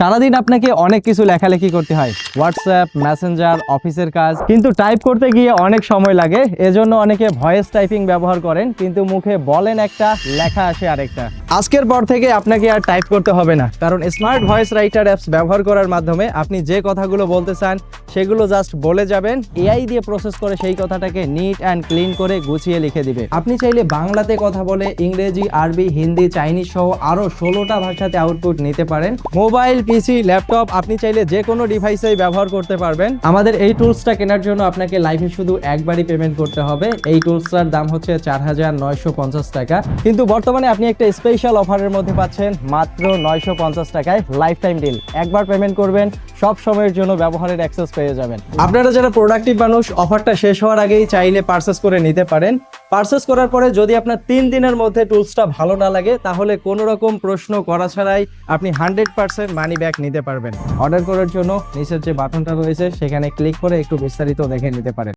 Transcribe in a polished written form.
সারাদিন আপনাকে অনেক কিছু লেখালেখি করতে হয়, হোয়াটসঅ্যাপ, মেসেঞ্জার, অফিসের কাজ, কিন্তু টাইপ করতে গিয়ে অনেক সময় লাগে। এজন্য অনেকে ভয়েস টাইপিং ব্যবহার করেন, কিন্তু মুখে বলেন একটা, লেখা আসে আরেকটা। আজকের পর থেকে আপনাকে আর টাইপ করতে হবে না, কারণ স্মার্ট ভয়েস রাইটার অ্যাপস ব্যবহার করার মাধ্যমে আপনি যে কথাগুলো বলতে চান সেগুলো জাস্ট বলে যাবেন, এআই দিয়ে প্রসেস করে সেই কথাটাকে নিট অ্যান্ড ক্লিন করে গুছিয়ে লিখে দিবে। আপনি চাইলে বাংলাতে কথা বলে ইংরেজি, আরবি, হিন্দি, চাইনিজ সহ আরো 16টা ভাষাতে আউটপুট নিতে পারেন। মোবাইল, পিসি, ল্যাপটপ, আপনি চাইলে যে কোনো ডিভাইসেই ব্যবহার করতে পারবেন। আমাদের এই টুলসটা কেনার জন্য আপনাকে লাইফে শুধু একবারই পেমেন্ট করতে হবে। এই টুলসটার দাম হচ্ছে 4,950 টাকা, কিন্তু বর্তমানে আপনি একটা স্পেশাল অফারের মধ্যে পাচ্ছেন মাত্র 950 টাকায় লাইফ টাইম ডিল। একবার পেমেন্ট করবেন, সব সময়ের জন্য ব্যবহারের অ্যাক্সেস পেয়ে যাবেন। আপনারা যারা প্রোডাক্টিভ মানুষ, অফারটা শেষ হওয়ার আগেই চাইলে পারচেস করে নিতে পারেন। পারচেস করার পরে যদি আপনার 3 দিনের মধ্যে টুলসটা ভালো না লাগে, তাহলে কোনো রকম প্রশ্ন করা ছাড়াই আপনি 100% মানি ব্যাক নিতে পারবেন। অর্ডার করার জন্য নিচের যে বাটনটা রয়েছে সেখানে ক্লিক করে একটু বিস্তারিত দেখে নিতে পারেন।